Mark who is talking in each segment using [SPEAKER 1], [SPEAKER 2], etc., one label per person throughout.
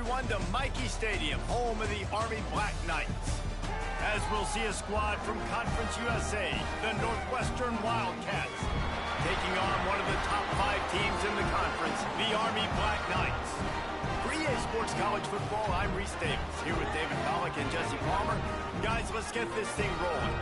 [SPEAKER 1] everyone to Mikey Stadium, home of the Army Black Knights. As we'll see a squad from Conference USA, the Northwestern Wildcats, taking on one of the top 5 teams in the conference, the Army Black Knights. For EA Sports College Football, I'm Reese Davis, here with David Pollack and Jesse Palmer. Guys, let's get this thing rolling.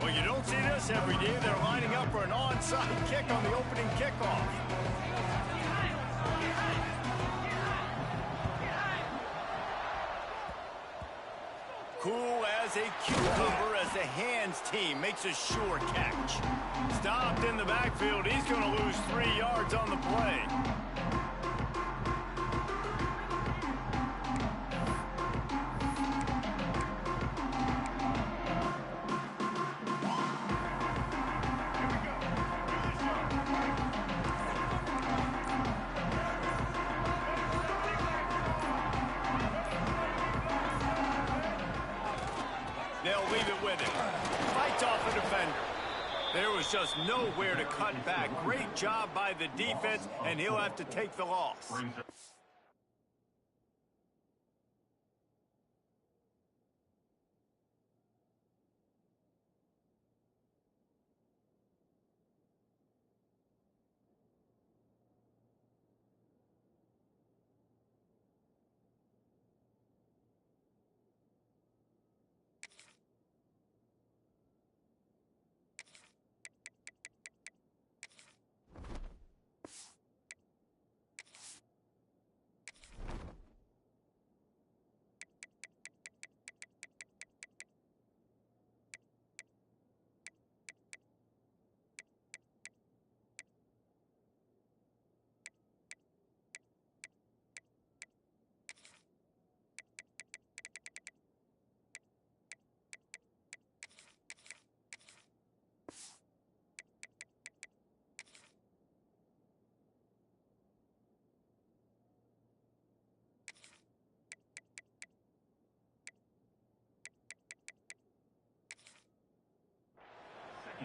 [SPEAKER 1] Well, you don't see this every day. They're lining up for an onside kick on the opening kickoff. Cool as a cucumber as the hands team makes a sure catch. Stopped in the backfield. He's going to lose 3 yards on the play. They'll leave it with him. Fights off the defender. There was just nowhere to cut back. Great job by the defense, and he'll have to take the loss.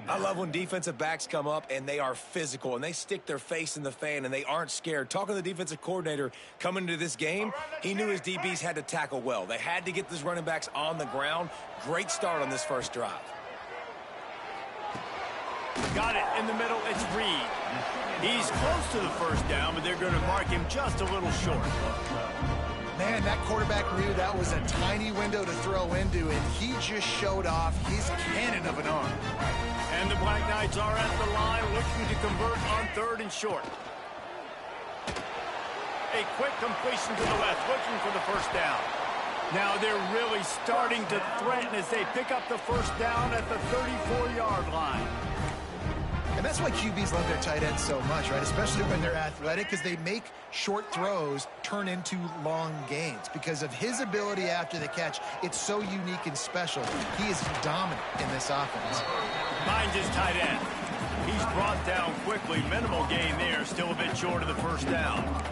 [SPEAKER 2] I love when defensive backs come up and they are physical and they stick their face in the fan and they aren't scared. Talking to the defensive coordinator coming into this game, he knew his DBs had to tackle well. They had to get these running backs on the ground. Great start on this first drive.
[SPEAKER 1] Got it in the middle. It's Reed. He's close to the first down, but they're going to mark him just a little short.
[SPEAKER 3] Man, that quarterback knew that was a tiny window to throw into, and he just showed off his cannon of an arm.
[SPEAKER 1] And the Black Knights are at the line looking to convert on 3rd and short. A quick completion to the left, looking for the first down. Now they're really starting to threaten as they pick up the first down at the 34-yard line.
[SPEAKER 3] And that's why QBs love their tight ends so much, right? Especially when they're athletic, because they make short throws turn into long gains. Because of his ability after the catch, it's so unique and special. He is dominant in this offense.
[SPEAKER 1] Finds his tight end. He's brought down quickly. Minimal gain there, still a bit short of the first down.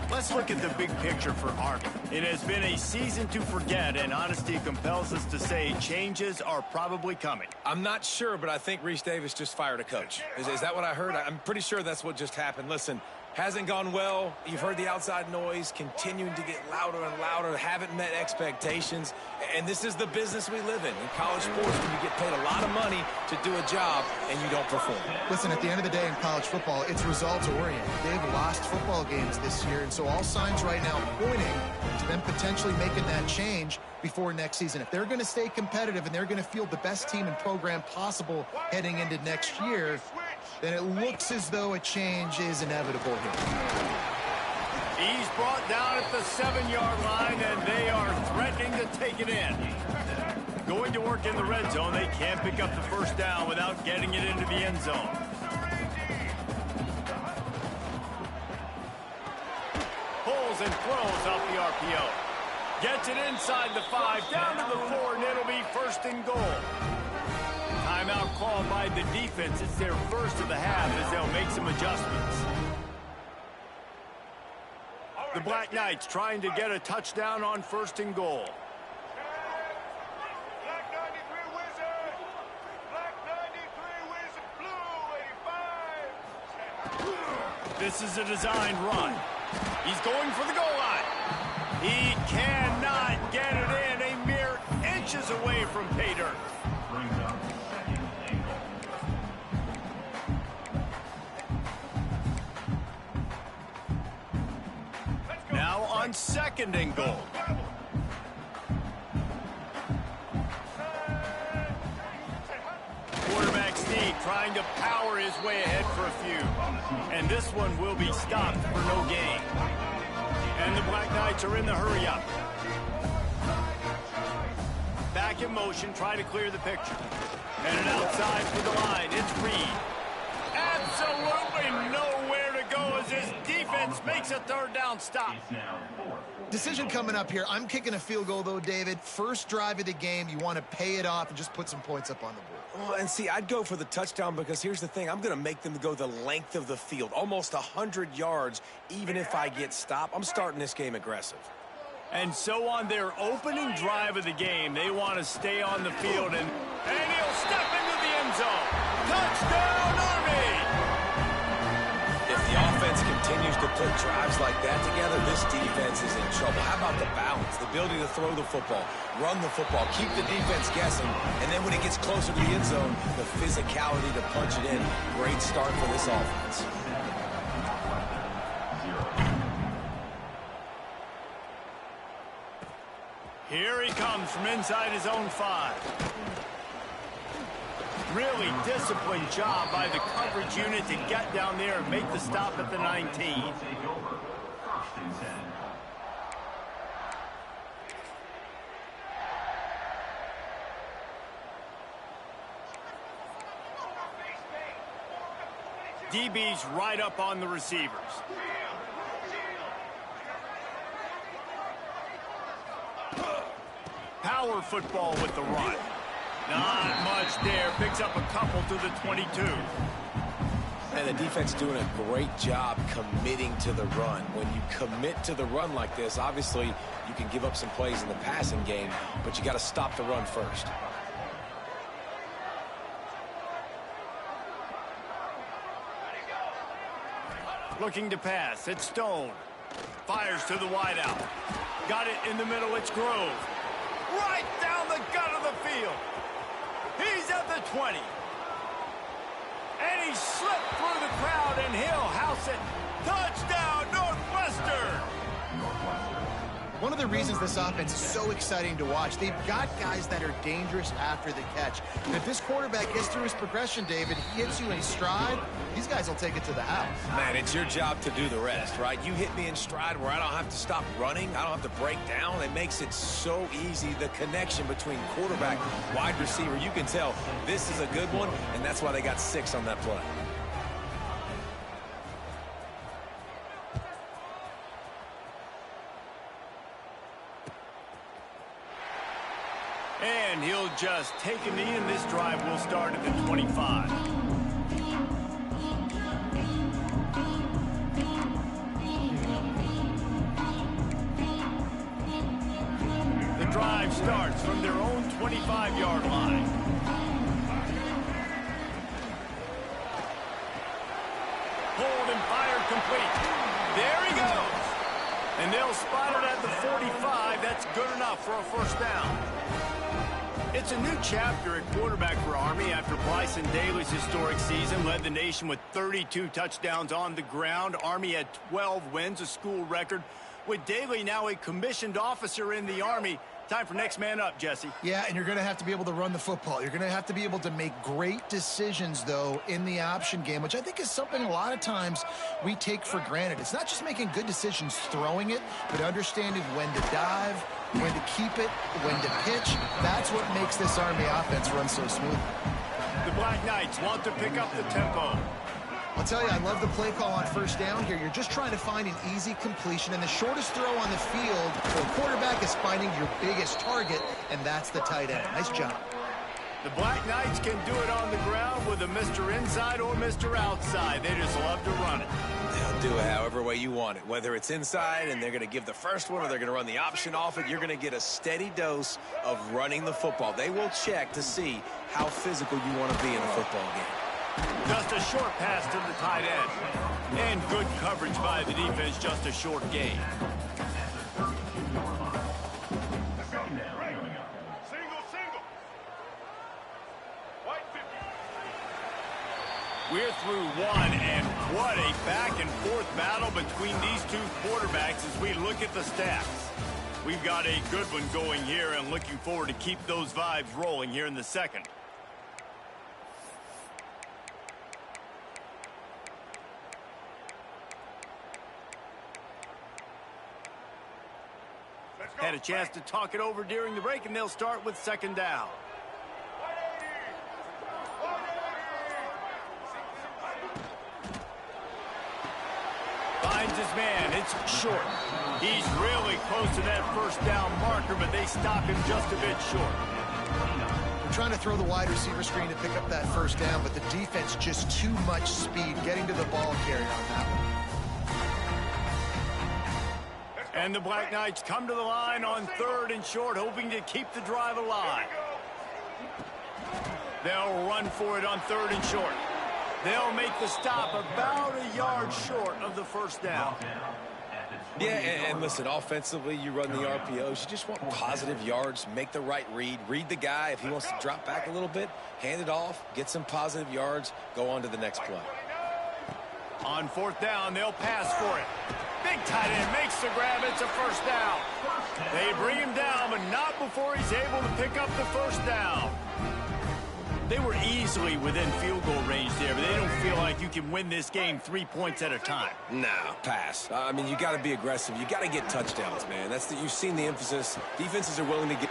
[SPEAKER 1] Let's look at the big picture for Army. It has been a season to forget, and honesty compels us to say changes are probably coming.
[SPEAKER 2] I'm not sure, but I think Reese Davis just fired a coach. Is that what I heard? I'm pretty sure that's what just happened. Listen, hasn't gone well. You've heard the outside noise continuing to get louder and louder. Haven't met expectations. And this is the business we live in college sports, when you get paid a lot of money to do a job and you don't perform.
[SPEAKER 3] Listen, at the end of the day in college football, it's results-oriented. They've lost football games this year, and so all signs right now pointing to them potentially making that change before next season. If they're going to stay competitive and they're going to field the best team and program possible heading into next year, then it looks as though a change is inevitable here.
[SPEAKER 1] He's brought down at the 7-yard line, and they are threatening to take it in. Going to work in the red zone. They can't pick up the first down without getting it into the end zone. scrambles and throws off the RPO. Gets it inside the 5, down to the 4, and it'll be 1st and goal. Timeout called by the defense. It's their first of the half as they'll make some adjustments. The Black Knights trying to get a touchdown on 1st and goal. This is a designed run. He's going for the goal line. He cannot get it in, a mere inches away from pay dirt. Now on 2nd and goal. Quarterback sneak trying to power his way ahead for a few. And this one will be stopped for no gain. And the Black Knights are in the hurry up. Back in motion, trying to clear the picture. And an outside for the line. It's Reed. Absolutely nowhere to go as his defense makes a 3rd down stop.
[SPEAKER 3] Decision coming up here. I'm kicking a field goal, though, David. First drive of the game, you want to pay it off and just put some points up on the board.
[SPEAKER 2] Well, and see, I'd go for the touchdown because here's the thing. I'm going to make them go the length of the field, almost 100 yards, even if I get stopped. I'm starting this game aggressive.
[SPEAKER 1] And so on their opening drive of the game, they want to stay on the field, and he'll step into the end zone. Touchdown, Army!
[SPEAKER 2] If the offense continues to put drives like that together, this defense is in trouble. How about the balance, the ability to throw the football, run the football, keep the defense guessing, and then when it gets closer to the end zone, the physicality to punch it in. Great start for this offense.
[SPEAKER 1] Here he comes from inside his own 5. Really disciplined job by the coverage unit to get down there and make the stop at the 19. DB's right up on the receivers. Power football with the run. Not much there. Picks up a couple to the 22.
[SPEAKER 2] And the defense doing a great job committing to the run. When you commit to the run like this, obviously you can give up some plays in the passing game, but you got to stop the run first.
[SPEAKER 1] Looking to pass. It's Stone. Fires to the wideout. Got it in the middle. It's Grove. Right down the gut of the field. He's at the 20. And he slipped through the crowd, and he'll house it. Touchdown, Northwestern!
[SPEAKER 3] One of the reasons this offense is so exciting to watch, they've got guys that are dangerous after the catch. And if this quarterback gets through his progression, David, he hits you in stride, these guys will take it to the house.
[SPEAKER 2] Man, it's your job to do the rest, right? You hit me in stride where I don't have to stop running. I don't have to break down. It makes it so easy, the connection between quarterback, wide receiver. You can tell this is a good one, and that's why they got 6 on that play.
[SPEAKER 1] And he'll just take a knee, and this drive will start at the 25. The drive starts from their own 25-yard line. Hold and fire complete. There he goes. And they'll spot it at the 45. That's good enough for a 1st down. It's a new chapter at quarterback for Army after Bryson Daly's historic season led the nation with 32 touchdowns on the ground. Army had 12 wins, a school record. With Daly now a commissioned officer in the Army, time for next man up, Jesse.
[SPEAKER 3] Yeah, and you're going to have to be able to run the football. You're going to have to be able to make great decisions, though, in the option game, which I think is something a lot of times we take for granted. It's not just making good decisions throwing it, but understanding when to dive, when to keep it, when to pitch. That's what makes this Army offense run so smooth.
[SPEAKER 1] The Black Knights want to pick up the tempo.
[SPEAKER 3] I'll tell you, I love the play call on first down here. You're just trying to find an easy completion, and the shortest throw on the field for a quarterback is finding your biggest target, and that's the tight end. Nice job.
[SPEAKER 1] The Black Knights can do it on the ground with a Mr. Inside or Mr. Outside. They just love to run it.
[SPEAKER 2] They'll do it however way you want it. Whether it's inside and they're going to give the first one or they're going to run the option off it, you're going to get a steady dose of running the football. They will check to see how physical you want to be in a football game.
[SPEAKER 1] Just a short pass to the tight end. And good coverage by the defense, just a short gain. We're through one, and what a back-and-forth battle between these two quarterbacks as we look at the stats. We've got a good one going here, and looking forward to keep those vibes rolling here in the second. Had a chance to talk it over during the break, and they'll start with second down. Finds his man. It's short. He's really close to that first down marker, but they stop him just a bit short.
[SPEAKER 3] We're trying to throw the wide receiver screen to pick up that first down, but the defense just too much speed getting to the ball carrier on that one.
[SPEAKER 1] And the Black Knights come to the line on third and short, hoping to keep the drive alive. They'll run for it on third and short. They'll make the stop about a yard short of the first down.
[SPEAKER 2] Yeah, and listen, offensively, you run the RPOs. You just want positive yards, make the right read. Read the guy. If he wants to drop back a little bit, hand it off, get some positive yards, go on to the next play.
[SPEAKER 1] On fourth down, they'll pass for it. Big tight end makes the grab. It's a first down. They bring him down, but not before he's able to pick up the first down. They were easily within field goal range there, but they don't feel like you can win this game 3 points at a time.
[SPEAKER 2] No, pass. I mean, you got to be aggressive. You got to get touchdowns, man. You've seen the emphasis. Defenses are willing to get.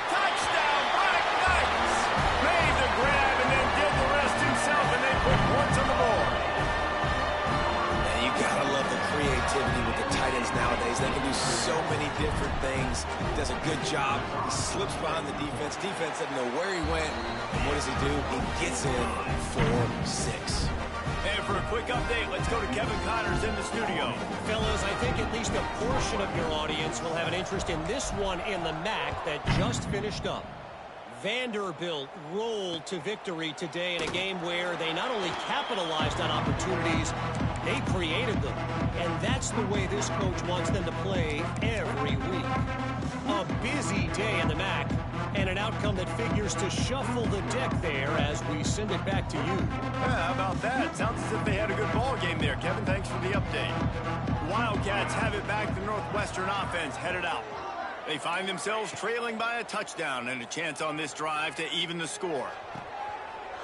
[SPEAKER 1] Touchdown, Black Knights! Made the grab and then did the rest himself, and they put points on the board.
[SPEAKER 2] And you got to love the creativity with the tight ends nowadays. They can do so many different things. He does a good job. He slips behind the defense. Defense doesn't know where he went. And what does he do? He gets in for 6.
[SPEAKER 1] And for a quick update, let's go to Kevin Connors in the studio.
[SPEAKER 4] Fellas, I think at least a portion of your audience will have an interest in this one in the MAC that just finished up. Vanderbilt rolled to victory today in a game where they not only capitalized on opportunities, they created them. And that's the way this coach wants them to play every week. A busy day in the MAC, and an outcome that figures to shuffle the deck there as we send it back to you.
[SPEAKER 1] Yeah, how about that? Sounds as if they had a good ball game there. Kevin, thanks for the update. The Wildcats have it back. The Northwestern offense headed out. They find themselves trailing by a touchdown and a chance on this drive to even the score.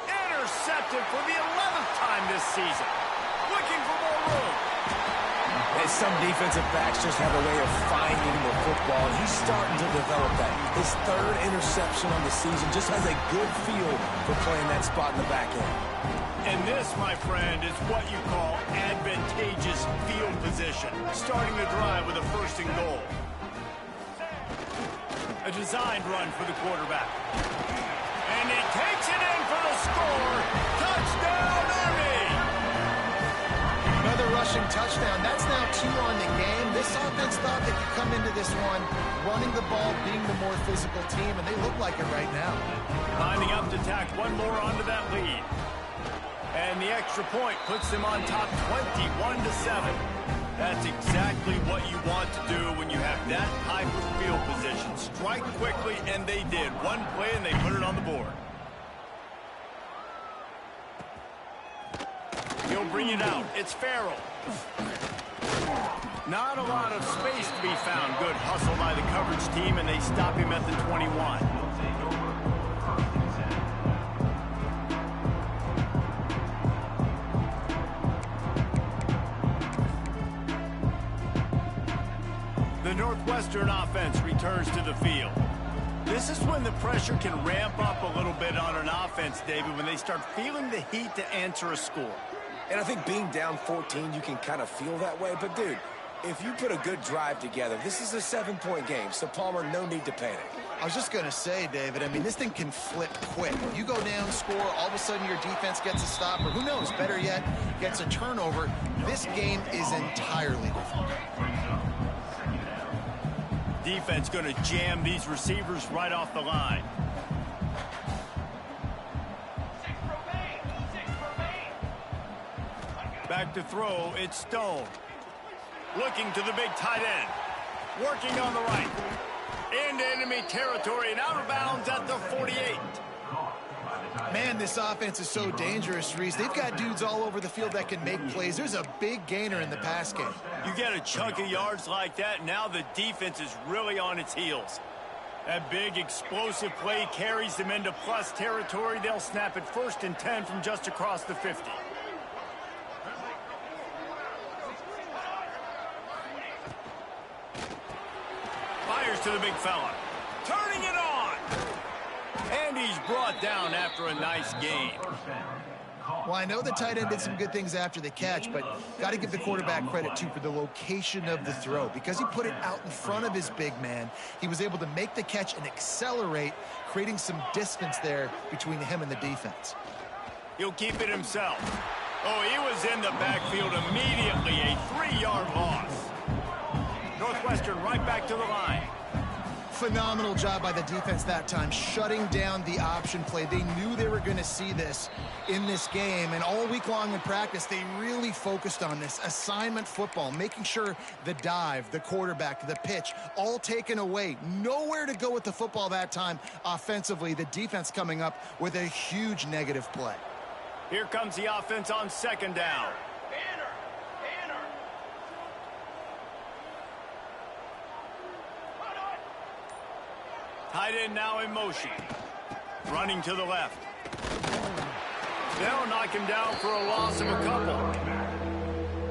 [SPEAKER 1] Intercepted for the 11th time this season. Looking for more room.
[SPEAKER 2] And some defensive backs just have a way of finding the football, and he's starting to develop that. His 3rd interception on the season just has a good feel for playing that spot in the back end.
[SPEAKER 1] And this, my friend, is what you call advantageous field position. Starting the drive with a first and goal. A designed run for the quarterback. And he takes it in for the score. Touchdown, Army!
[SPEAKER 3] Another rushing touchdown. That's now 2 on the game. This offense thought they could come into this one running the ball, being the more physical team, and they look like it right now.
[SPEAKER 1] Lining up to tack one more onto that lead. And the extra point puts them on top 21-7. That's exactly what you want to do when you have that type of field position. Strike quickly, and they did. One play, and they put it on the board. He'll bring it out. It's Farrell. Not a lot of space to be found. Good hustle by the coverage team, and they stop him at the 21. The Northwestern offense returns to the field. This is when the pressure can ramp up a little bit on an offense, David, when they start feeling the heat to answer a score.
[SPEAKER 2] And I think being down 14, you can kind of feel that way. But, dude, if you put a good drive together, this is a 7-point game. So, Palmer, no need to panic.
[SPEAKER 3] I was just going to say, David, I mean, this thing can flip quick. You go down, score, all of a sudden your defense gets a stop, or who knows, better yet, gets a turnover. This game is entirely different.
[SPEAKER 1] Defense going to jam these receivers right off the line. Back to throw, it's Stone. Looking to the big tight end. Working on the right. Into enemy territory and out of bounds at the 48.
[SPEAKER 3] Man, this offense is so dangerous, Reese. They've got dudes all over the field that can make plays. There's a big gainer in the pass game.
[SPEAKER 1] You get a chunk of yards like that, now the defense is really on its heels. That big explosive play carries them into plus territory. They'll snap it 1st and 10 from just across the 50. Fires to the big fella. Turning it on. And he's brought down after a nice game.
[SPEAKER 3] Well, I know the tight end did some good things after the catch, but got to give the quarterback credit, too, for the location of the throw. Because he put it out in front of his big man, he was able to make the catch and accelerate, creating some distance there between him and the defense.
[SPEAKER 1] He'll keep it himself. Oh, he was in the backfield immediately. A 3-yard loss. Northwestern right back to the line.
[SPEAKER 3] Phenomenal job by the defense that time, shutting down the option play. They knew they were going to see this in this game, and all week long in practice, they really focused on this assignment football, making sure the dive, the quarterback, the pitch, all taken away. Nowhere to go with the football that time offensively. The defense coming up with a huge negative play.
[SPEAKER 1] Here comes the offense on 2nd down. Tight end now in motion. Running to the left. They'll knock him down for a loss of a couple.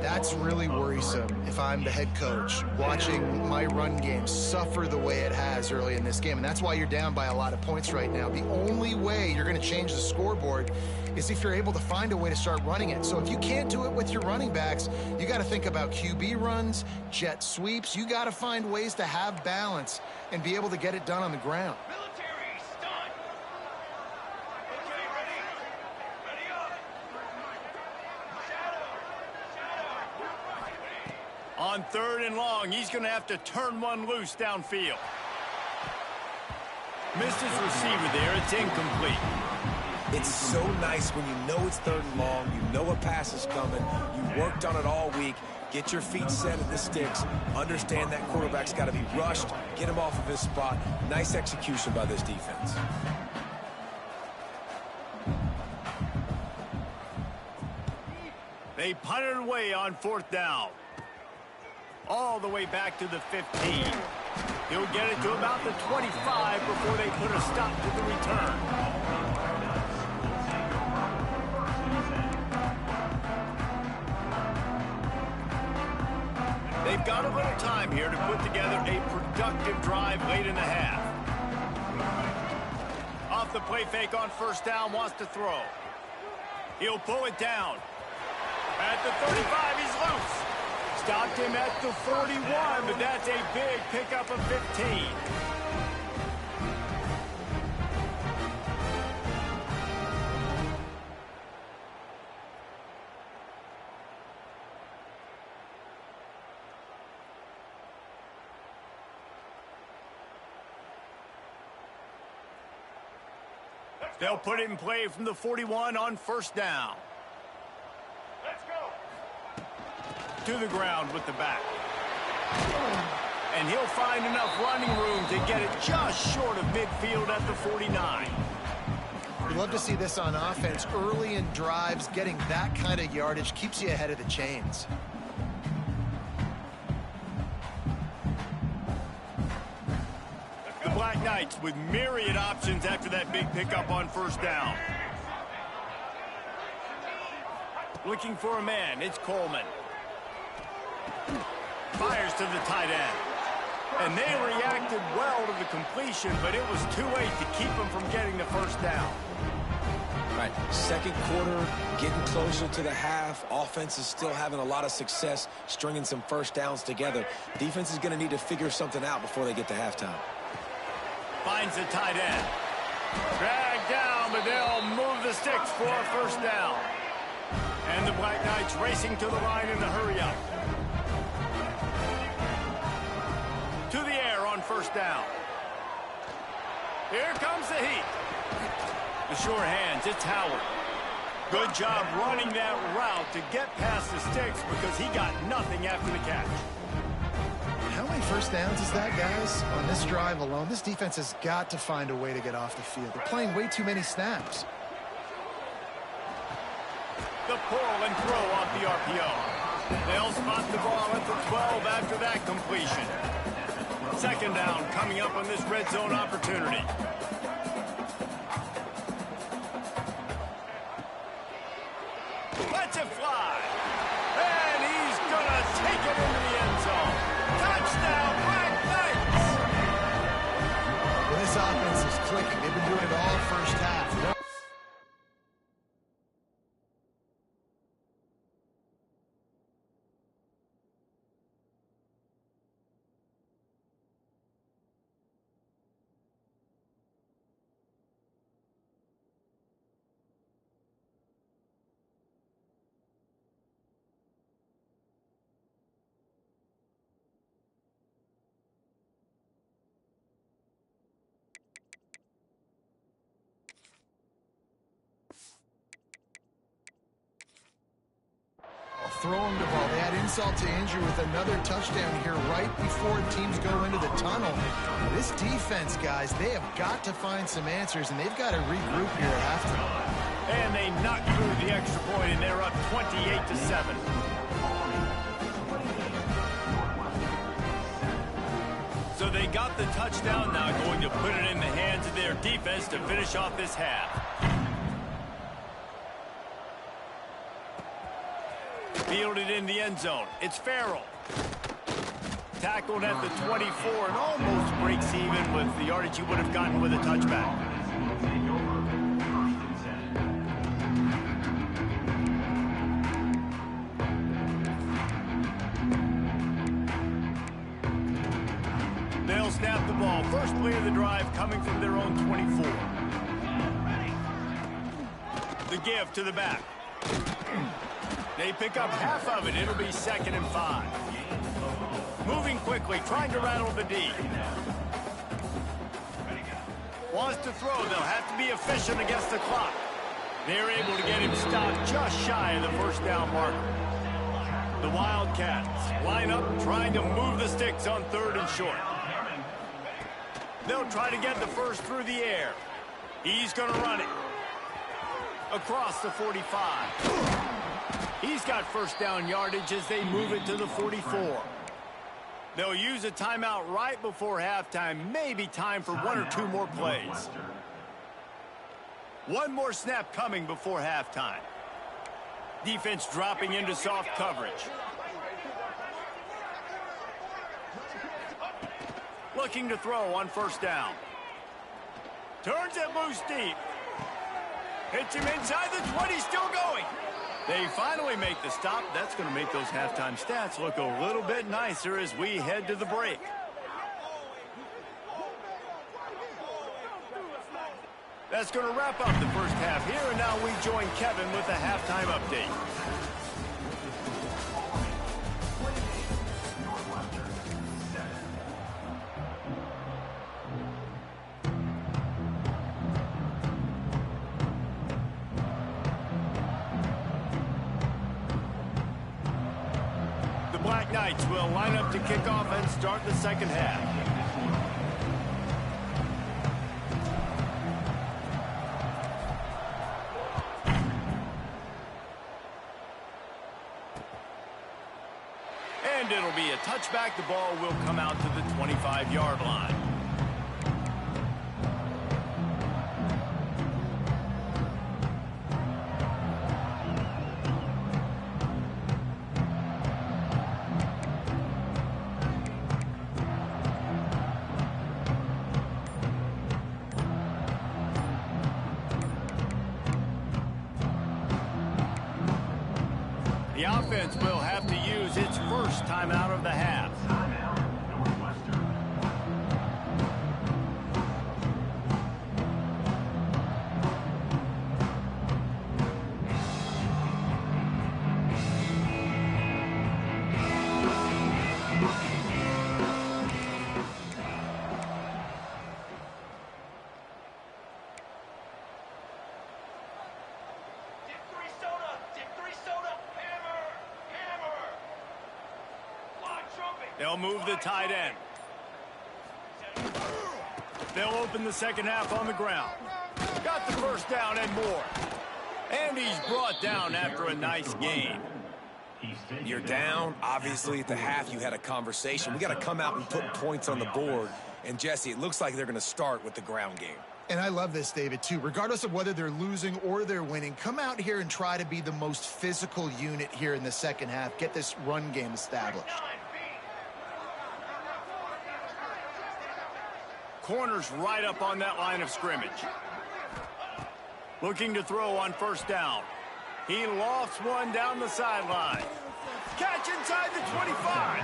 [SPEAKER 3] That's really worrisome if I'm the head coach, watching my run game suffer the way it has early in this game. And that's why you're down by a lot of points right now. The only way you're going to change the scoreboard is if you're able to find a way to start running it. So if you can't do it with your running backs, you got to think about QB runs, jet sweeps. You got to find ways to have balance and be able to get it done on the ground.
[SPEAKER 1] Military stunt. Okay, ready? Ready up. Shadow. On 3rd and long, he's going to have to turn one loose downfield. Missed his receiver there. It's incomplete.
[SPEAKER 2] It's so nice when you know it's 3rd and long, you know a pass is coming, you worked on it all week, get your feet set at the sticks, understand that quarterback's got to be rushed, get him off of his spot. Nice execution by this defense.
[SPEAKER 1] They punted away on 4th down. All the way back to the 15. He'll get it to about the 25 before they put a stop to the return. They've got a little time here to put together a productive drive late in the half. Off the play fake on 1st down, wants to throw. He'll pull it down. At the 35, he's loose. Stopped him at the 41, but that's a big pickup of 15. They'll put it in play from the 41 on 1st down. Let's go. To the ground with the back. And he'll find enough running room to get it just short of midfield at the 49.
[SPEAKER 3] We'd love to see this on offense. Early in drives, getting that kind of yardage keeps you ahead of the chains.
[SPEAKER 1] The Black Knights with myriad options after that big pickup on 1st down. Looking for a man, it's Coleman. Fires to the tight end. And they reacted well to the completion, but it was too late to keep him from getting the 1st down.
[SPEAKER 2] Right, second quarter, getting closer to the half. Offense is still having a lot of success stringing some first downs together. Defense is going to need to figure something out before they get to halftime.
[SPEAKER 1] Finds the tight end. Dragged down, but they'll move the sticks for a first down. And the Black Knights racing to the line in the hurry-up. To the air on first down. Here comes the heat. The sure hands, it's Howard. Good job running that route to get past the sticks because he got nothing after the catch.
[SPEAKER 3] How many first downs is that, guys? On this drive alone, this defense has got to find a way to get off the field. They're playing way too many snaps.
[SPEAKER 1] The pull and throw off the RPO. They'll spot the ball at the 12 after that completion. Second down coming up on this red zone opportunity. Lets it fly. And he's going to take it into the end zone. Touchdown, Black Knights!
[SPEAKER 3] Well, this offense is clicking. They've been doing it all first half. Throwing the ball. They had insult to injury with another touchdown here right before teams go into the tunnel. This defense, guys, they have got to find some answers, and they've got to regroup here at halftime.
[SPEAKER 1] And they knock through the extra point, and they're up 28-7. So they got the touchdown, now going to put it in the hands of their defense to finish off this half. Fielded in the end zone. It's Farrell. Tackled at the 24 and almost breaks even with the yardage he would have gotten with a touchback. They'll snap the ball. First play of the drive coming from their own 24. The give to the back. They pick up half of it. It'll be 2nd and 5. Moving quickly, trying to rattle the D. Wants to throw. They'll have to be efficient against the clock. They're able to get him stopped just shy of the first down marker. The Wildcats line up, trying to move the sticks on 3rd and short. They'll try to get the first through the air. He's going to run it. Across the 45. He's got first down yardage as they move it to the 44. They'll use a timeout right before halftime. Maybe time for 1 or 2 more plays. One more snap coming before halftime. Defense dropping into soft coverage. Looking to throw on first down. Turns it loose deep. Hits him inside the 20, still going. They finally make the stop. That's going to make those halftime stats look a little bit nicer as we head to the break. That's going to wrap up the first half here, and now we join Kevin with the halftime update. Black Knights will line up to kick off and start the second half. And it'll be a touchback. The ball will come out to the 25-yard line. The offense will have to use its first timeout of the half. They'll move the tight end. They'll open the second half on the ground. Got the first down and more. And he's brought down after a nice gain.
[SPEAKER 2] You're down. Obviously, at the half, you had a conversation. We got to come out and put points on the board. And, Jesse, it looks like they're going to start with the ground game.
[SPEAKER 3] And I love this, David, too. Regardless of whether they're losing or they're winning, come out here and try to be the most physical unit here in the second half. Get this run game established.
[SPEAKER 1] Corners right up on that line of scrimmage. Looking to throw on first down. He lofts one down the sideline. Catch inside the 25.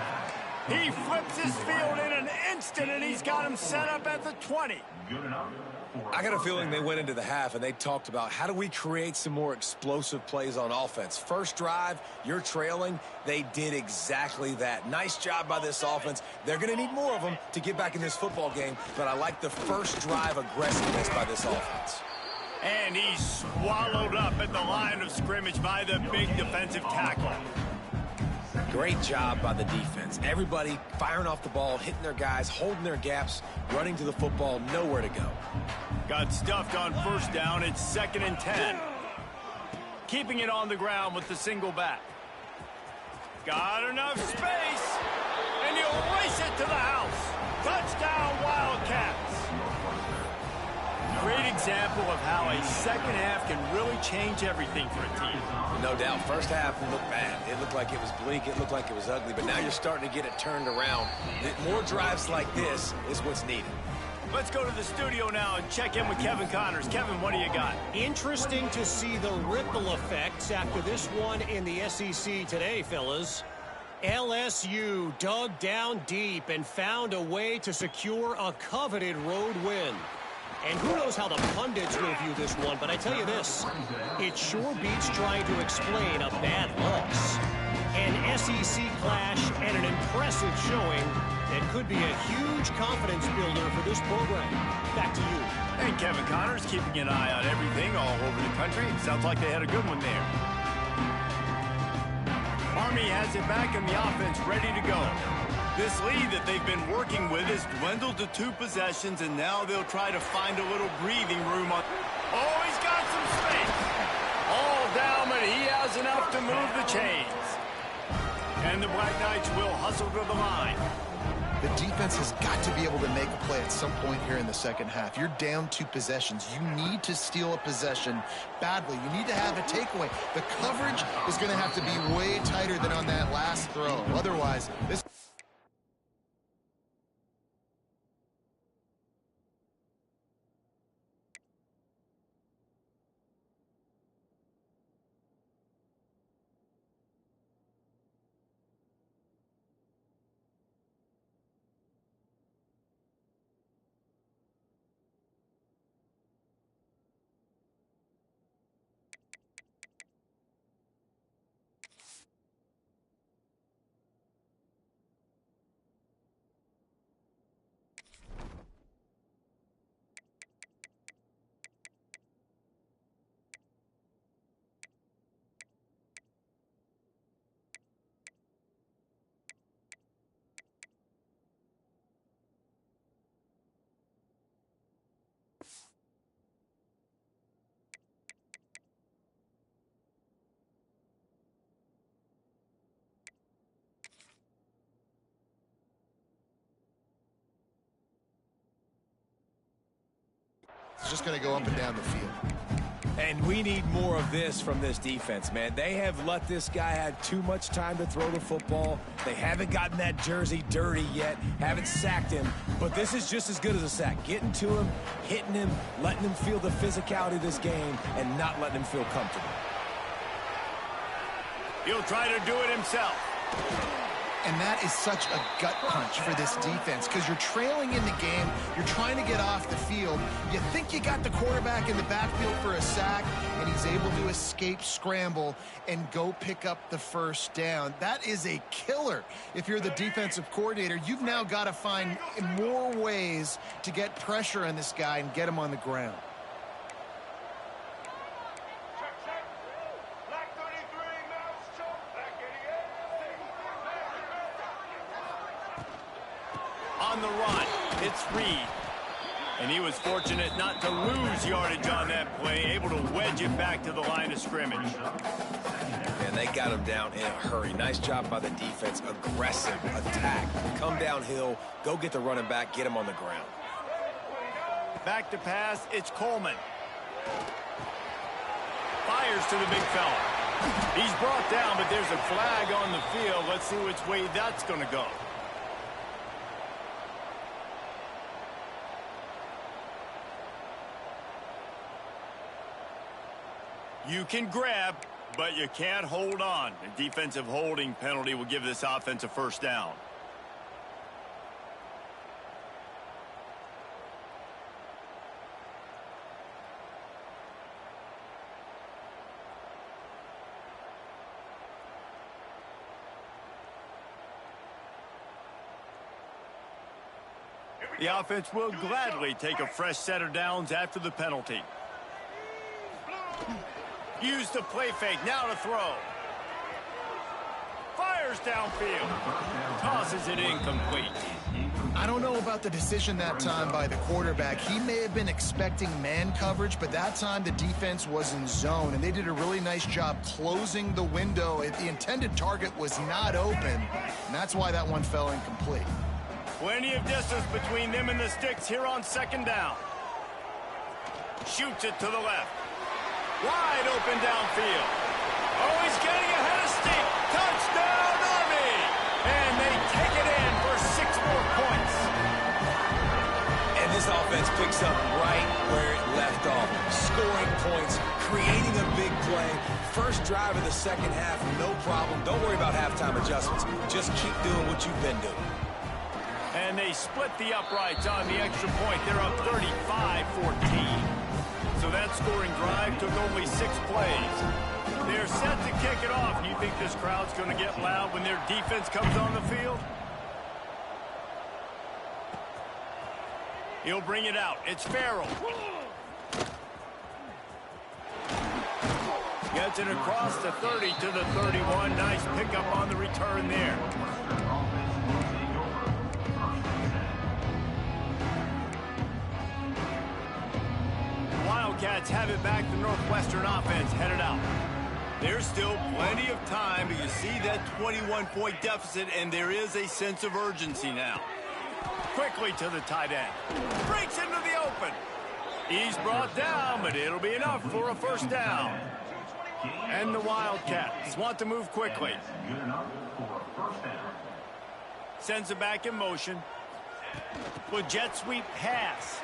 [SPEAKER 1] He flips his field in an instant, and he's got him set up at the 20.
[SPEAKER 2] I got a feeling they went into the half and they talked about how do we create some more explosive plays on offense. First drive, you're trailing. They did exactly that. Nice job by this offense. They're going to need more of them to get back in this football game, but I like the first drive aggressiveness by this offense.
[SPEAKER 1] And he's swallowed up at the line of scrimmage by the big defensive tackle.
[SPEAKER 2] Great job by the defense. Everybody firing off the ball, hitting their guys, holding their gaps, running to the football, nowhere to go.
[SPEAKER 1] Got stuffed on first down. It's 2nd and 10. Keeping it on the ground with the single back. Got enough space. And he'll race it to the house. Touchdown, Wildcats. Great example of how a second half can really change everything for a team.
[SPEAKER 2] No doubt. First half looked bad. It looked like it was bleak. It looked like it was ugly. But now you're starting to get it turned around. More drives like this is what's needed.
[SPEAKER 1] Let's go to the studio now and check in with Kevin Connors. Kevin, what do you got?
[SPEAKER 4] Interesting to see the ripple effects after this one in the SEC today, fellas. LSU dug down deep and found a way to secure a coveted road win. And who knows how the pundits will view this one, but I tell you this, it sure beats trying to explain a bad loss. An SEC clash and an impressive showing that could be a huge confidence builder for this program. Back to you.
[SPEAKER 1] And Kevin Connors keeping an eye on everything all over the country. Sounds like they had a good one there. Army has it back and the offense ready to go. This lead that they've been working with has dwindled to 2 possessions, and now they'll try to find a little breathing room on. Oh, he's got some space. All down, but he has enough to move the chains. And the Black Knights will hustle to the line.
[SPEAKER 3] The defense has got to be able to make a play at some point here in the second half. You're down 2 possessions. You need to steal a possession badly. You need to have a takeaway. The coverage is going to have to be way tighter than on that last throw. Otherwise, this... It's just going to go up and down the field.
[SPEAKER 2] And we need more of this from this defense, man. They have let this guy have too much time to throw the football. They haven't gotten that jersey dirty yet, haven't sacked him. But this is just as good as a sack. Getting to him, hitting him, letting him feel the physicality of this game, and not letting him feel comfortable.
[SPEAKER 1] He'll try to do it himself.
[SPEAKER 3] And that is such a gut punch for this defense because you're trailing in the game. You're trying to get off the field. You think you got the quarterback in the backfield for a sack, and he's able to escape scramble and go pick up the first down. That is a killer. If you're the defensive coordinator, you've now got to find more ways to get pressure on this guy and get him on the ground.
[SPEAKER 1] On the run, it's Reed. And he was fortunate not to lose yardage on that play, able to wedge it back to the line of scrimmage.
[SPEAKER 2] And they got him down in a hurry. Nice job by the defense. Aggressive attack. Come downhill, go get the running back, get him on the ground.
[SPEAKER 1] Back to pass, it's Coleman. Fires to the big fella. He's brought down, but there's a flag on the field. Let's see which way that's going to go. You can grab, but you can't hold on. A defensive holding penalty will give this offense a first down. The offense will gladly take a fresh set of downs after the penalty. Use the play fake, now to throw. Fires downfield. Tosses it incomplete.
[SPEAKER 3] I don't know about the decision that time by the quarterback. He may have been expecting man coverage, but that time the defense was in zone, and they did a really nice job closing the window. The intended target was not open, and that's why that one fell incomplete.
[SPEAKER 1] Plenty of distance between them and the sticks here on second down. Shoots it to the left. Wide open downfield. Oh, he's getting ahead of steam. Touchdown, Army! And they take it in for 6 more points.
[SPEAKER 2] And this offense picks up right where it left off. Scoring points, creating a big play. First drive of the second half, no problem. Don't worry about halftime adjustments. Just keep doing what you've been doing.
[SPEAKER 1] And they split the uprights on the extra point. They're up 35-14. So that scoring drive took only 6 plays. They're set to kick it off. You think this crowd's going to get loud when their defense comes on the field? He'll bring it out. It's Farrell. Gets it across the 30 to the 31. Nice pickup on the return there. Wildcats have it back. The Northwestern offense headed out. There's still plenty of time, but you see that 21-point deficit, and there is a sense of urgency now. Quickly to the tight end. Breaks into the open. He's brought down, but it'll be enough for a first down. And the Wildcats want to move quickly. Sends it back in motion. With jet sweep pass.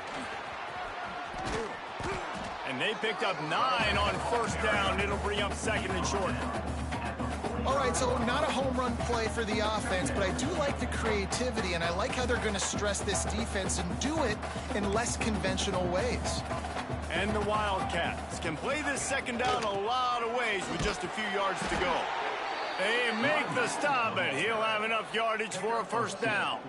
[SPEAKER 1] And they picked up 9 on first down. It'll bring up second and short.
[SPEAKER 3] All right, so not a home run play for the offense, but I do like the creativity, and I like how they're going to stress this defense and do it in less conventional ways.
[SPEAKER 1] And the Wildcats can play this second down a lot of ways with just a few yards to go. They make the stop, but he'll have enough yardage for a first down.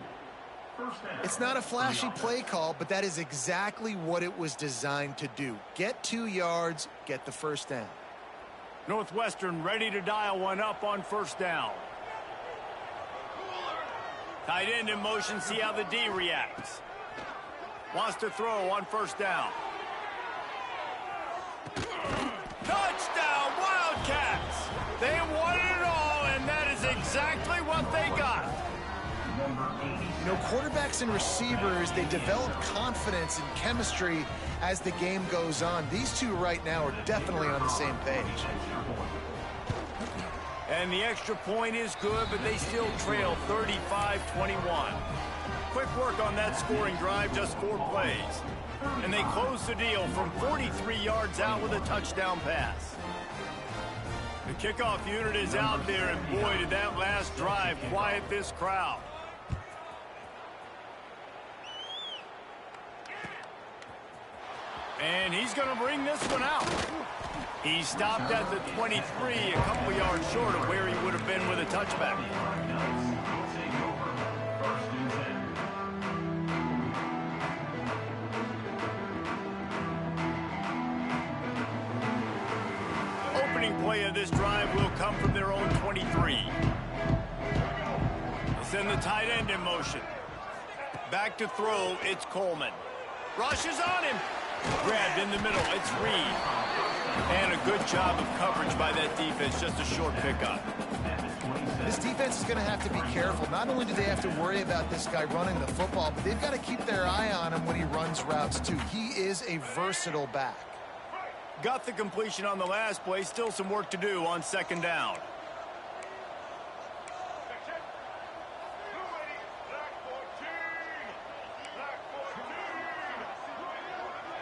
[SPEAKER 3] It's not a flashy play call, but that is exactly what it was designed to do. Get 2 yards, get the first down.
[SPEAKER 1] Northwestern ready to dial one up on first down. Tight end in motion, see how the D reacts. Wants to throw on first down. Touchdown, Wildcats! They wanted it all, and that is exactly what they got.
[SPEAKER 3] You know, quarterbacks and receivers, they develop confidence and chemistry as the game goes on. These two right now are definitely on the same page.
[SPEAKER 1] And the extra point is good, but they still trail 35-21. Quick work on that scoring drive, just 4 plays. And they close the deal from 43 yards out with a touchdown pass. The kickoff unit is out there, and boy, did that last drive quiet this crowd. And he's going to bring this one out. He stopped at the 23, a couple yards short of where he would have been with a touchback. Opening play of this drive will come from their own 23. They send the tight end in motion. Back to throw, it's Coleman. Rushes on him. Grabbed in the middle, it's Reed. And a good job of coverage by that defense, just a short pickup.
[SPEAKER 3] This defense is going to have to be careful. Not only do they have to worry about this guy running the football, but they've got to keep their eye on him when he runs routes too. He is a versatile back.
[SPEAKER 1] Got the completion on the last play, still some work to do on second down.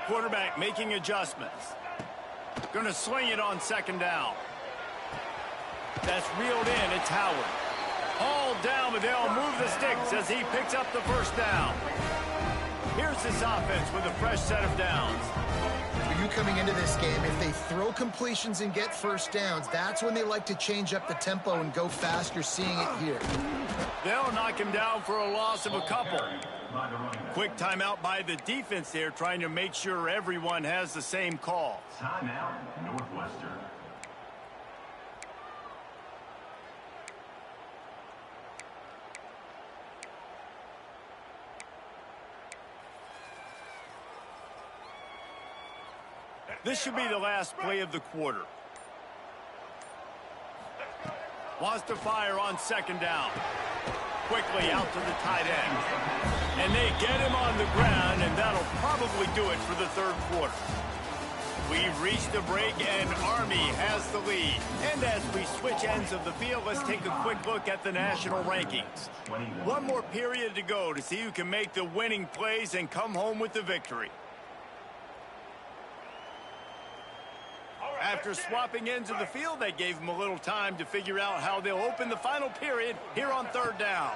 [SPEAKER 1] Quarterback making adjustments. Going to sling it on second down. That's reeled in. It's Howard. All down, but they'll move the sticks as he picks up the first down. Here's this offense with a fresh set of downs.
[SPEAKER 3] For you coming into this game, if they throw completions and get first downs, that's when they like to change up the tempo and go fast. You're seeing it here.
[SPEAKER 1] They'll knock him down for a loss of a couple. Quick timeout by the defense there, trying to make sure everyone has the same call.
[SPEAKER 5] Timeout, Northwestern.
[SPEAKER 1] This should be the last play of the quarter. Wants to fire on second down. Quickly out to the tight end. And they get him on the ground, and that'll probably do it for the third quarter. We've reached the break, and Army has the lead. And as we switch ends of the field, let's take a quick look at the national rankings. One more period to go to see who can make the winning plays and come home with the victory. After swapping ends of the field, they gave him a little time to figure out how they'll open the final period here on third down.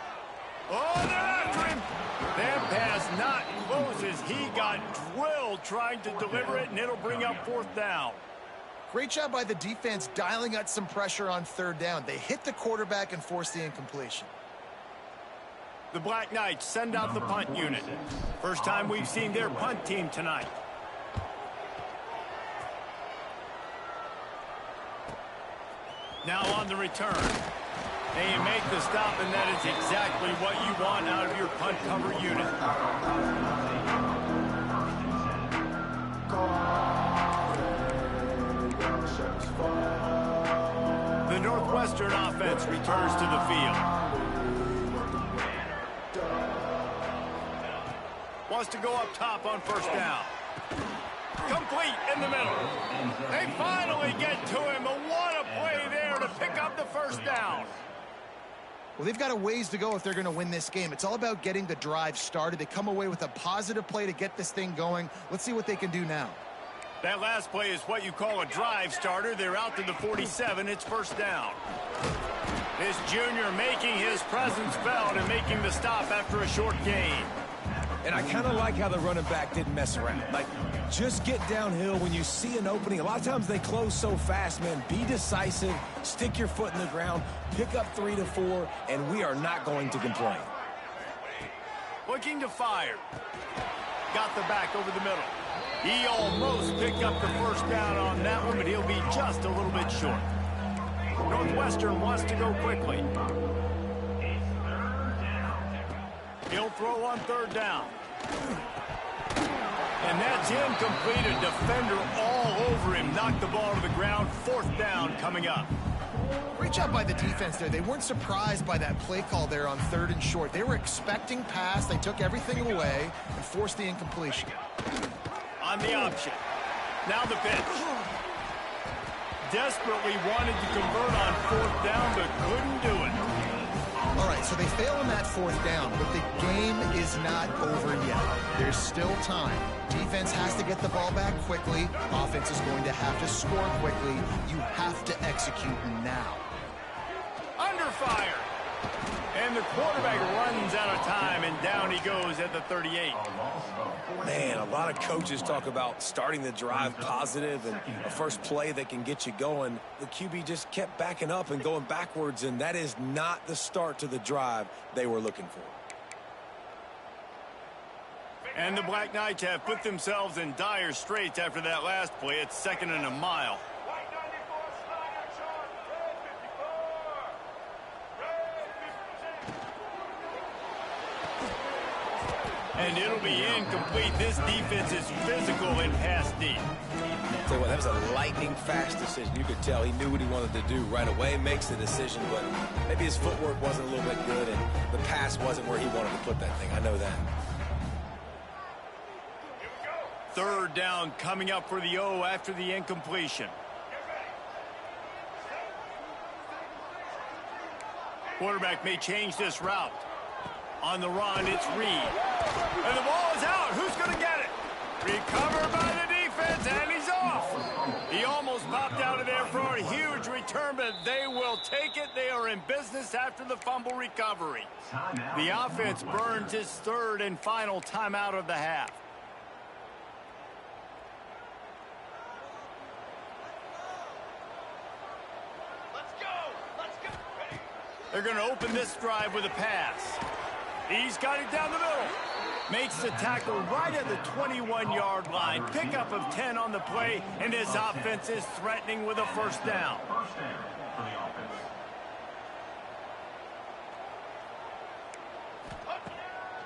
[SPEAKER 1] Oh, they're after him. That pass not closes. He got drilled trying to deliver it, and it'll bring up fourth down.
[SPEAKER 3] Great job by the defense dialing out some pressure on third down. They hit the quarterback and forced the incompletion.
[SPEAKER 1] The Black Knights send out the punt unit. First time we've seen their punt team tonight. Now on the return. They make the stop, and that is exactly what you want out of your punt cover unit. The Northwestern offense returns to the field. Wants to go up top on first down. Complete in the middle. They finally get to him. What a play there to pick up the first down.
[SPEAKER 3] Well, they've got a ways to go if they're going to win this game. It's all about getting the drive started. They come away with a positive play to get this thing going. Let's see what they can do now.
[SPEAKER 1] That last play is what you call a drive starter. They're out to the 47. It's first down. This junior making his presence felt and making the stop after a short gain.
[SPEAKER 2] And I kind of like how the running back didn't mess around. Like, just get downhill when you see an opening. A lot of times they close so fast, man. Be decisive, stick your foot in the ground, pick up 3 to 4, and we are not going to complain.
[SPEAKER 1] Looking to fire. Got the back over the middle. He almost picked up the first down on that one, but he'll be just a little bit short. Northwestern wants to go quickly. He'll throw on third down. And that's incomplete. A defender all over him. Knocked the ball to the ground. Fourth down coming up.
[SPEAKER 3] Great job by the defense there. They weren't surprised by that play call there on third and short. They were expecting pass. They took everything away and forced the incompletion.
[SPEAKER 1] On the option. Now the pitch. Desperately wanted to convert on fourth down, but couldn't do it.
[SPEAKER 3] All right, so they fail on that fourth down, but the game is not over yet. There's still time. Defense has to get the ball back quickly. Offense is going to have to score quickly. You have to execute now.
[SPEAKER 1] Under fire. And the quarterback runs out of time, and down he goes at the 38.
[SPEAKER 2] Man, a lot of coaches talk about starting the drive positive and a first play that can get you going. The QB just kept backing up and going backwards, and that is not the start to the drive they were looking for.
[SPEAKER 1] And the Black Knights have put themselves in dire straits after that last play. It's 2nd and a mile. And it'll be incomplete. This defense is physical and pass deep.
[SPEAKER 2] Tell you what, that was a lightning-fast decision. You could tell he knew what he wanted to do right away. Makes the decision, but maybe his footwork wasn't a little bit good, and the pass wasn't where he wanted to put that thing. I know that.
[SPEAKER 1] 3rd down coming up for the O after the incompletion. Quarterback may change this route. On the run, it's Reed. And the ball is out. Who's going to get it? Recovered by the defense, and he's off. He almost popped out of there for a huge return, but they will take it. They are in business after the fumble recovery. The offense burns his 3rd and final timeout of the half. They're going to open this drive with a pass. He's got it down the middle. Makes the tackle right at the 21-yard line. Pickup of 10 on the play, and this offense is threatening with a 1st down.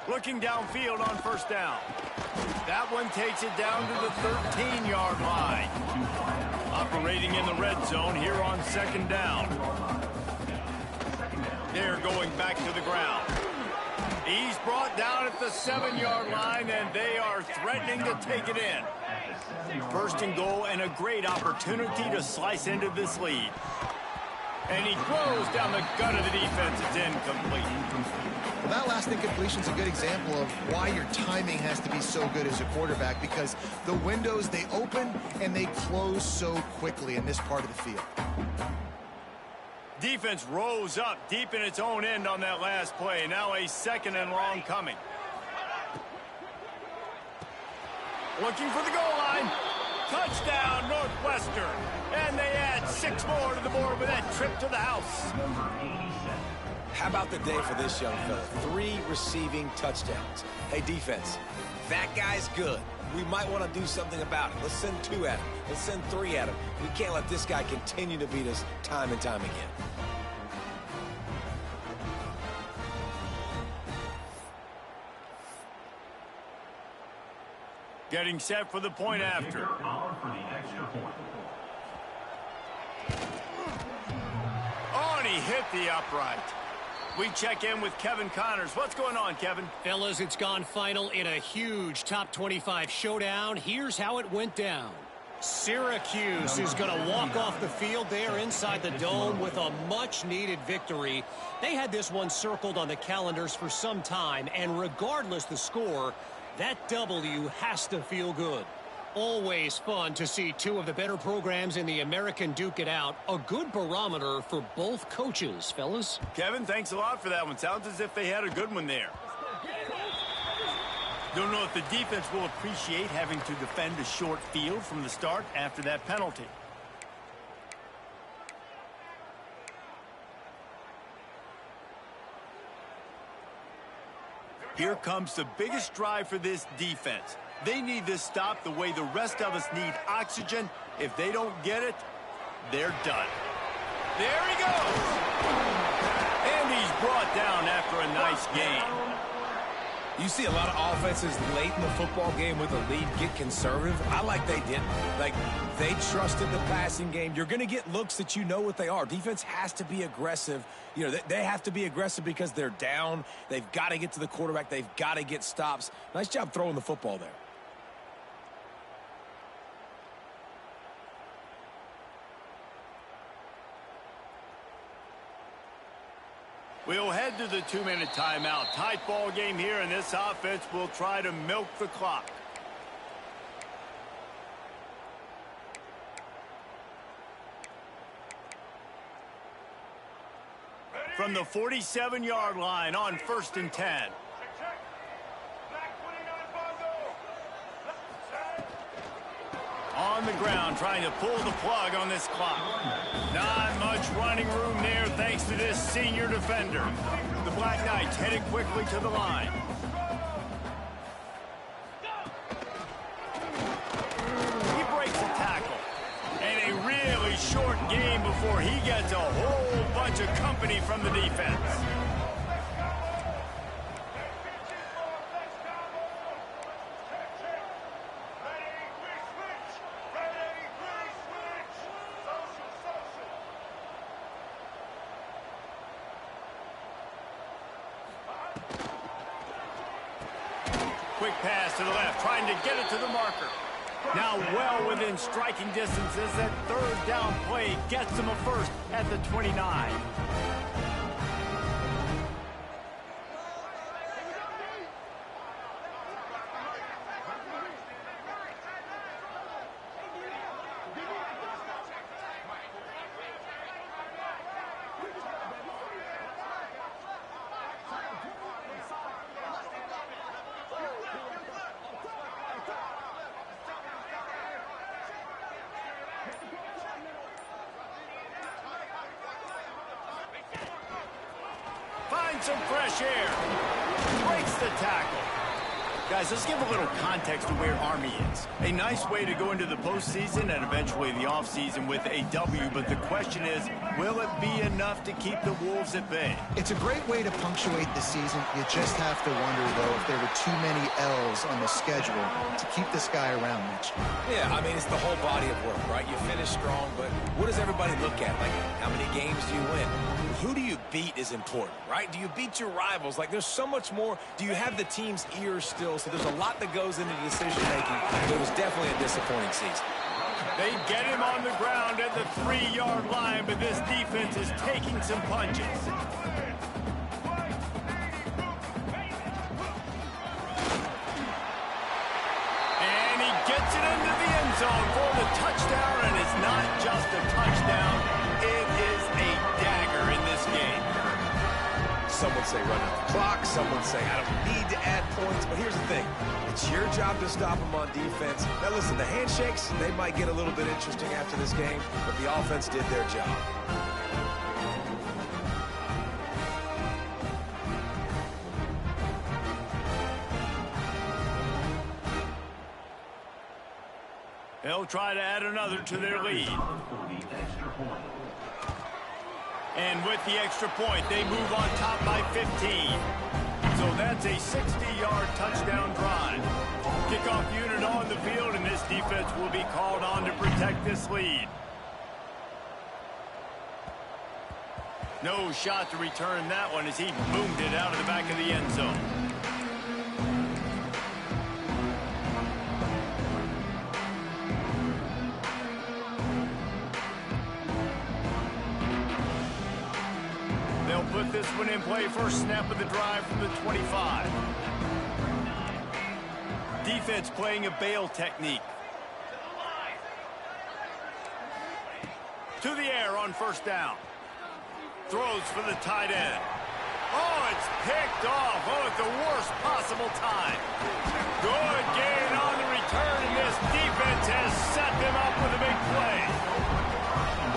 [SPEAKER 1] Looking downfield on 1st down. That one takes it down to the 13-yard line. Operating in the red zone here on 2nd down. They're going back to the ground. He's brought down at the 7-yard line, and they are threatening to take it in. 1st and goal, and a great opportunity to slice into this lead. And he throws down the gut of the defense. It's incomplete.
[SPEAKER 3] Well, that last incompletion is a good example of why your timing has to be so good as a quarterback, because the windows, they open and they close so quickly in this part of the field.
[SPEAKER 1] Defense rose up deep in its own end on that last play. Now a 2nd and long coming. Looking for the goal line. Touchdown, Northwestern. And they add 6 more to the board with that trip to the house.
[SPEAKER 2] How about the day for this young fella? 3 receiving touchdowns. Hey, defense, that guy's good. We might want to do something about it. Let's send 2 at him. Let's send 3 at him. We can't let this guy continue to beat us time and time again.
[SPEAKER 1] Getting set for the point after. Oh, and he hit the upright. We check in with Kevin Connors. What's going on, Kevin?
[SPEAKER 4] Fellas, it's gone final in a huge top 25 showdown. Here's how it went down. Syracuse is going to walk off the field there inside the dome with a much-needed victory. They had this one circled on the calendars for some time, and regardless the score, that W has to feel good. Always fun to see 2 of the better programs in the American duke it out. A good barometer for both coaches, fellas.
[SPEAKER 1] Kevin, thanks a lot for that one. Sounds as if they had a good one there. Don't know if the defense will appreciate having to defend a short field from the start after that penalty. Here comes the biggest drive for this defense. They need this stop the way the rest of us need oxygen. If they don't get it, they're done. There he goes. And he's brought down after a nice game.
[SPEAKER 2] You see a lot of offenses late in the football game with a lead get conservative. I like they didn't. Like, they trusted the passing game. You're going to get looks that you know what they are. Defense has to be aggressive. You know, they have to be aggressive because they're down. They've got to get to the quarterback. They've got to get stops. Nice job throwing the football there.
[SPEAKER 1] We'll head to the 2-minute timeout. Tight ball game here, and this offense will try to milk the clock. From the 47-yard line on 1st and 10. On the ground, trying to pull the plug on this clock. Not much running room there thanks to this senior defender. The Black Knights headed quickly to the line. He breaks a tackle. And a really short game before he gets a whole bunch of company from the defense. Quick pass to the left, trying to get it to the marker. Now well within striking distance as that 3rd down play gets him a first at the 29. Some fresh air. Breaks the tackle. Guys, let's give a little context to where Army is. A nice way to go into the postseason and eventually the offseason with a W, but the question is, will it be enough to keep the Wolves at bay?
[SPEAKER 3] It's a great way to punctuate the season. You just have to wonder, though, if there were too many L's on the schedule to keep this guy around next year.
[SPEAKER 2] Yeah, I mean, it's the whole body of work, right? You finish strong, but what does everybody look at? Like, how many games do you win? Who do you beat is important, right? Do you beat your rivals? Like, there's so much more. Do you have the team's ears still? So there's a lot that goes into decision-making. It was definitely a disappointing season.
[SPEAKER 1] They get him on the ground at the 3-yard line, but this defense is taking some punches. And he gets it into the end zone for the touchdown, and it's not just a touchdown. It is a dagger in this game.
[SPEAKER 2] Some would say run out the clock. Some would say I don't need to add points. But here's the thing. It's your job to stop them on defense. Now, listen, the handshakes, they might get a little bit interesting after this game, but the offense did their job.
[SPEAKER 1] They'll try to add another to their lead. And with the extra point, they move on top by 15. So that's a 60-yard touchdown drive. Kickoff unit on the field, and this defense will be called on to protect this lead. No shot to return that one as he boomed it out of the back of the end zone. Put this one in play. First snap of the drive from the 25. Defense playing a bail technique. To the air on 1st down. Throws for the tight end. Oh, it's picked off. Oh, at the worst possible time. Good gain on the return, and this defense has set them up with a big play.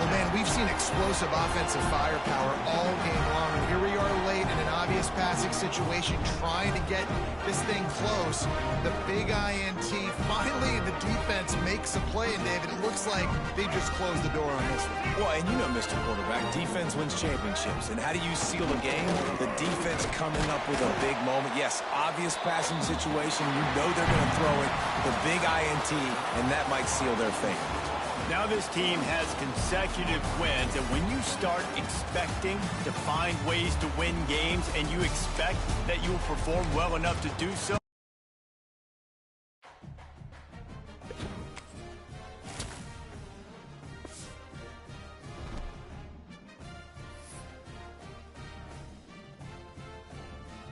[SPEAKER 3] Well, man, we've seen explosive offensive firepower all game long, and here we are late in an obvious passing situation trying to get this thing close. The big INT, finally the defense makes a play, and David, it looks like they just closed the door on this one.
[SPEAKER 2] Well, and you know, Mr. Quarterback, defense wins championships. And how do you seal a game? The defense coming up with a big moment. Yes, obvious passing situation. You know they're going to throw it. The big INT, and that might seal their fate.
[SPEAKER 1] Now this team has consecutive wins, and when you start expecting to find ways to win games and you expect that you'll perform well enough to do so,